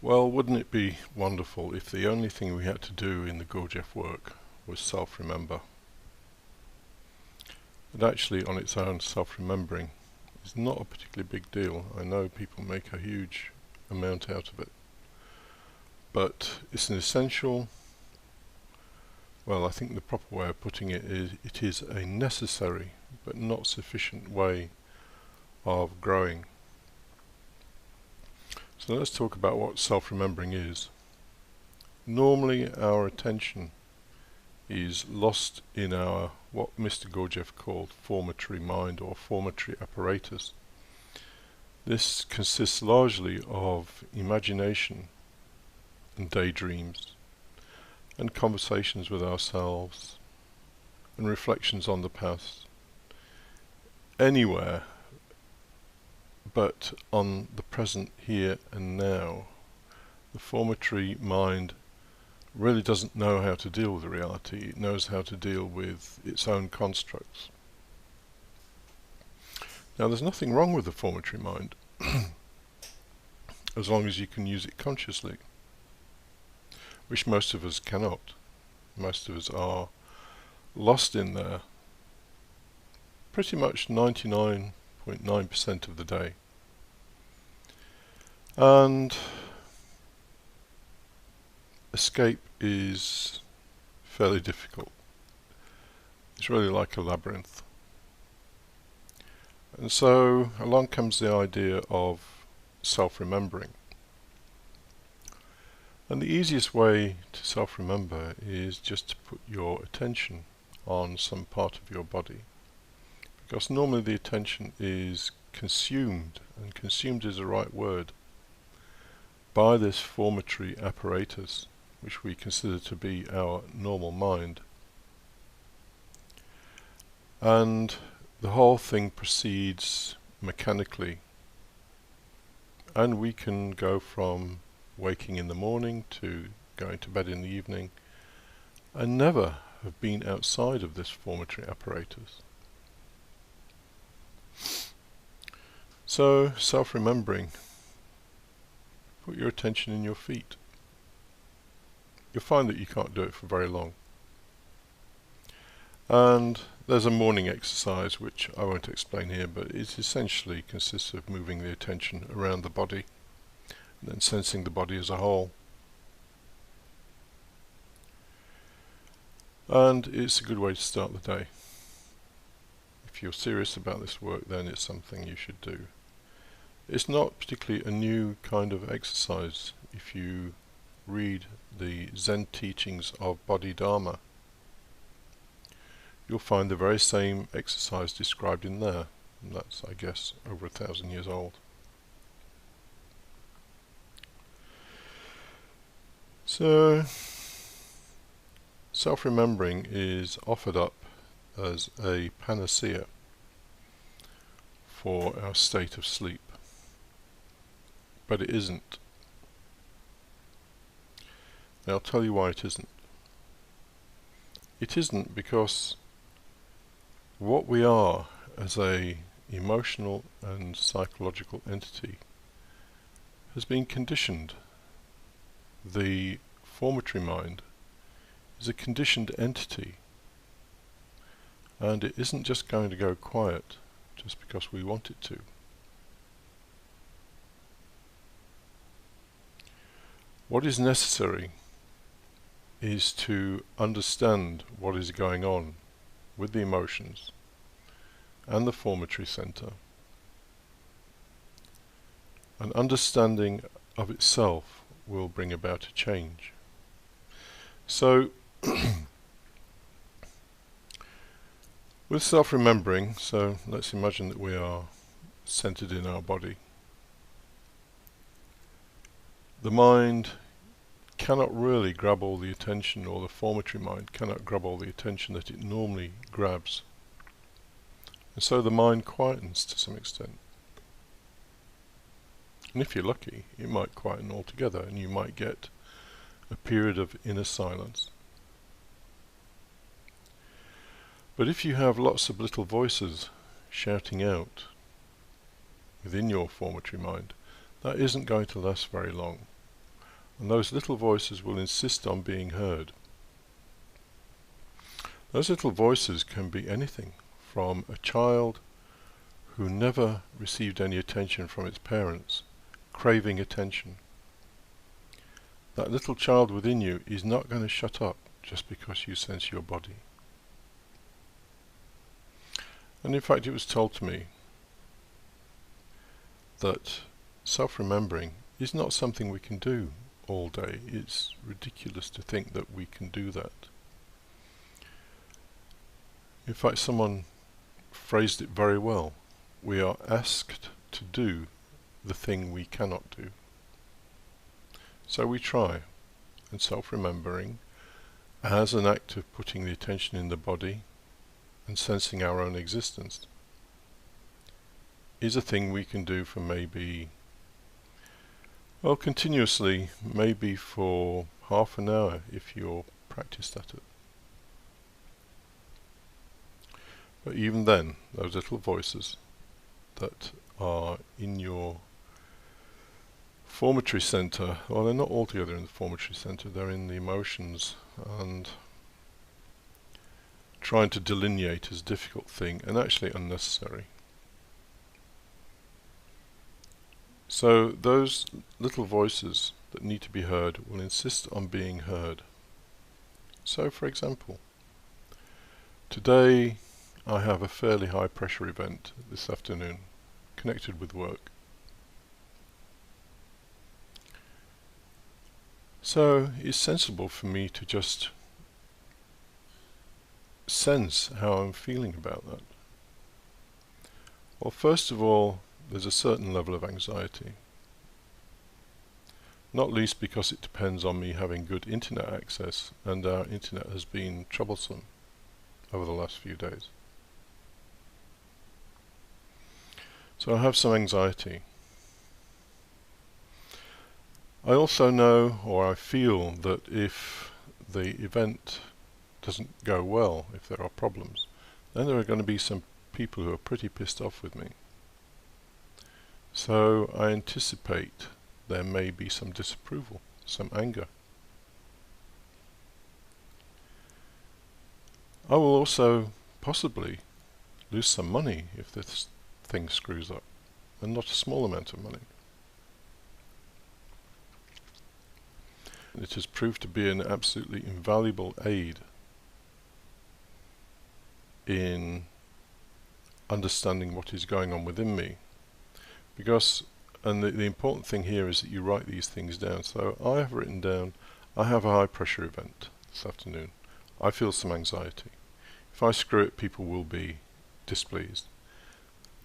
Well, wouldn't it be wonderful if the only thing we had to do in the Gurdjieff work was self-remember? And actually, on its own, self-remembering is not a particularly big deal. I know people make a huge amount out of it. But it's an essential, well, I think the proper way of putting it is a necessary but not sufficient way of growing. So let's talk about what self-remembering is. Normally our attention is lost in our, what Mr. Gurdjieff called formatory mind or formatory apparatus. This consists largely of imagination and daydreams and conversations with ourselves and reflections on the past. Anywhere but on the present here and now. The formatory mind really doesn't know how to deal with reality. It knows how to deal with its own constructs. Now, there's nothing wrong with the formatory mind as long as you can use it consciously, which most of us cannot. Most of us are lost in there pretty much 99.9% of the day. And escape is fairly difficult. It's really like a labyrinth. And so along comes the idea of self-remembering. And the easiest way to self-remember is just to put your attention on some part of your body. Because normally the attention is consumed, and consumed is the right word, by this formatory apparatus, which we consider to be our normal mind. And the whole thing proceeds mechanically, and we can go from waking in the morning to going to bed in the evening and never have been outside of this formatory apparatus. So, self-remembering, put your attention in your feet. You'll find that you can't do it for very long. And there's a morning exercise which I won't explain here, but it essentially consists of moving the attention around the body and then sensing the body as a whole. And it's a good way to start the day. If you're serious about this work, then it's something you should do. It's not particularly a new kind of exercise. If you read the Zen teachings of Bodhidharma, you'll find the very same exercise described in there. And that's, I guess, over 1,000 years old. So, self-remembering is offered up as a panacea for our state of sleep. But it isn't. And I'll tell you why it isn't. It isn't because what we are as a emotional and psychological entity has been conditioned. The formatory mind is a conditioned entity, and it isn't just going to go quiet just because we want it to. What is necessary is to understand what is going on with the emotions and the formatory center. An understanding of itself will bring about a change. So, with self-remembering, so let's imagine that we are centered in our body. The mind cannot really grab all the attention, or the formatory mind cannot grab all the attention that it normally grabs. And so the mind quietens to some extent. And if you're lucky, it might quieten altogether, and you might get a period of inner silence. But if you have lots of little voices shouting out within your formatory mind, that isn't going to last very long. And those little voices will insist on being heard. Those little voices can be anything from a child who never received any attention from its parents, craving attention. That little child within you is not going to shut up just because you sense your body. And in fact, it was told to me that self-remembering is not something we can do all day. It's ridiculous to think that we can do that. In fact, someone phrased it very well. We are asked to do the thing we cannot do. So we try, and self-remembering as an act of putting the attention in the body and sensing our own existence is a thing we can do for maybe, well, continuously, maybe for half an hour if you're practiced at it. But even then, those little voices that are in your formatory center, well, they're not altogether in the formatory center, they're in the emotions, and trying to delineate is a difficult thing and actually unnecessary. So those little voices that need to be heard will insist on being heard. So for example, today I have a fairly high pressure event this afternoon connected with work. So it's sensible for me to just sense how I'm feeling about that. Well, first of all, there's a certain level of anxiety. Not least because it depends on me having good internet access, and our internet has been troublesome over the last few days. So I have some anxiety. I also know, or I feel, that if the event doesn't go well, if there are problems, then there are going to be some people who are pretty pissed off with me. So I anticipate there may be some disapproval, some anger. I will also possibly lose some money if this thing screws up, and not a small amount of money. It has proved to be an absolutely invaluable aid in understanding what is going on within me. Because, and the important thing here is that you write these things down. So I have written down, I have a high pressure event this afternoon. I feel some anxiety. If I screw it, people will be displeased.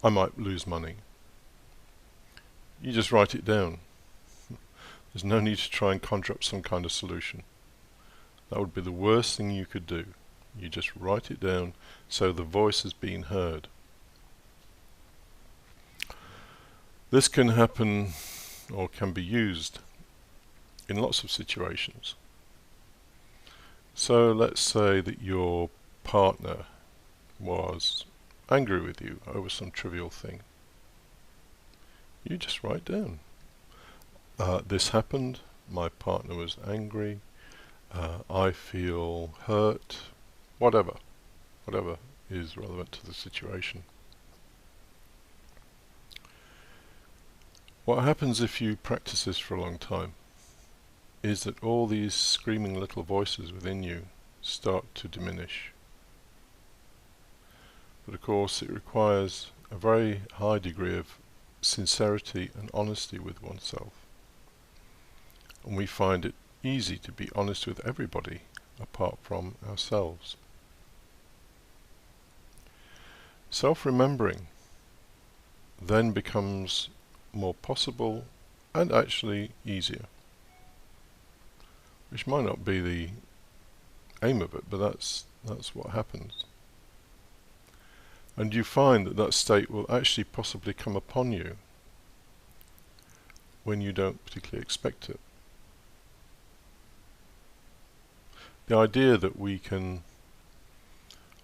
I might lose money. You just write it down. There's no need to try and conjure up some kind of solution. That would be the worst thing you could do. You just write it down so the voice has been heard. This can happen, or can be used, in lots of situations. So let's say that your partner was angry with you over some trivial thing. You just write down, this happened, my partner was angry, I feel hurt, whatever is relevant to the situation. What happens if you practice this for a long time is that all these screaming little voices within you start to diminish. But of course it requires a very high degree of sincerity and honesty with oneself. And we find it easy to be honest with everybody apart from ourselves. Self-remembering then becomes more possible and actually easier, which might not be the aim of it, but that's what happens. And you find that that state will actually possibly come upon you when you don't particularly expect it. The idea that we can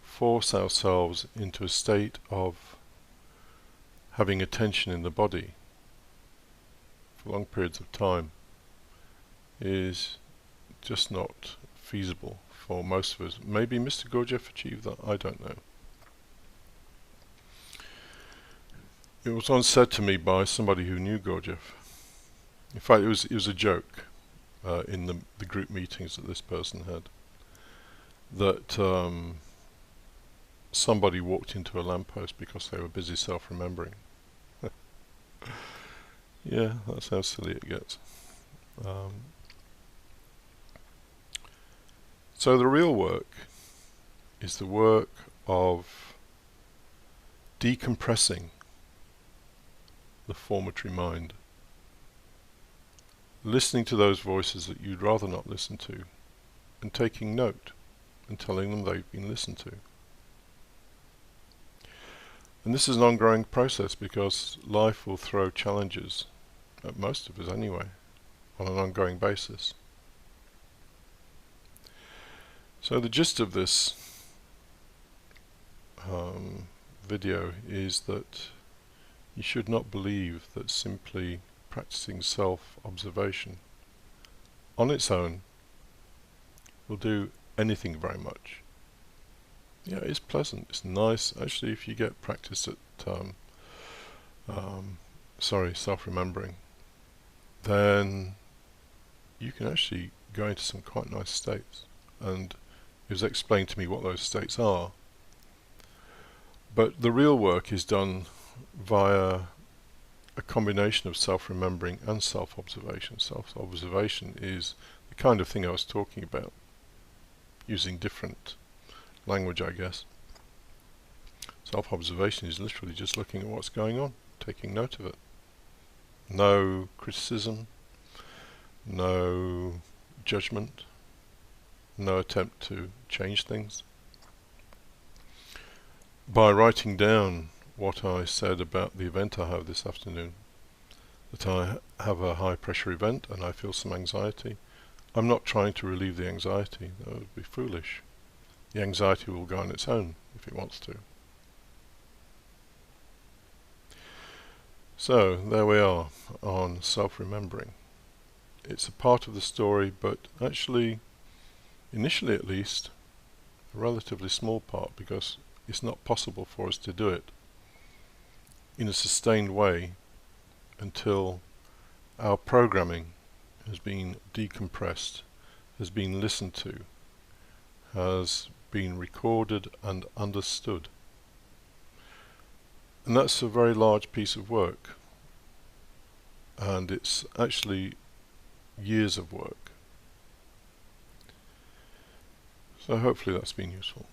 force ourselves into a state of having attention in the body for long periods of time is just not feasible for most of us. Maybe Mr. Gurdjieff achieved that, I don't know. It was once said to me by somebody who knew Gurdjieff. In fact, it was a joke in the group meetings that this person had, that somebody walked into a lamppost because they were busy self-remembering. Yeah, that's how silly it gets. So the real work is the work of decompressing the formatory mind, listening to those voices that you'd rather not listen to, and taking note and telling them they've been listened to. And this is an ongoing process because life will throw challenges, at most of us anyway, on an ongoing basis. So the gist of this video is that you should not believe that simply practicing self-observation on its own will do anything very much. Yeah, it's pleasant, it's nice. Actually, if you get practice at self-remembering, then you can actually go into some quite nice states. And it was explained to me what those states are. But the real work is done via a combination of self-remembering and self-observation. Self-observation is the kind of thing I was talking about, using different language, I guess. Self-observation is literally just looking at what's going on, taking note of it. No criticism, no judgment, no attempt to change things. By writing down what I said about the event I have this afternoon, that I have a high pressure event and I feel some anxiety, I'm not trying to relieve the anxiety. That would be foolish. The anxiety will go on its own if it wants to. So there we are on self-remembering. It's a part of the story, but actually, initially at least, a relatively small part, because it's not possible for us to do it in a sustained way until our programming has been decompressed, has been listened to, has been recorded and understood. And that's a very large piece of work, and it's actually years of work. So hopefully that's been useful.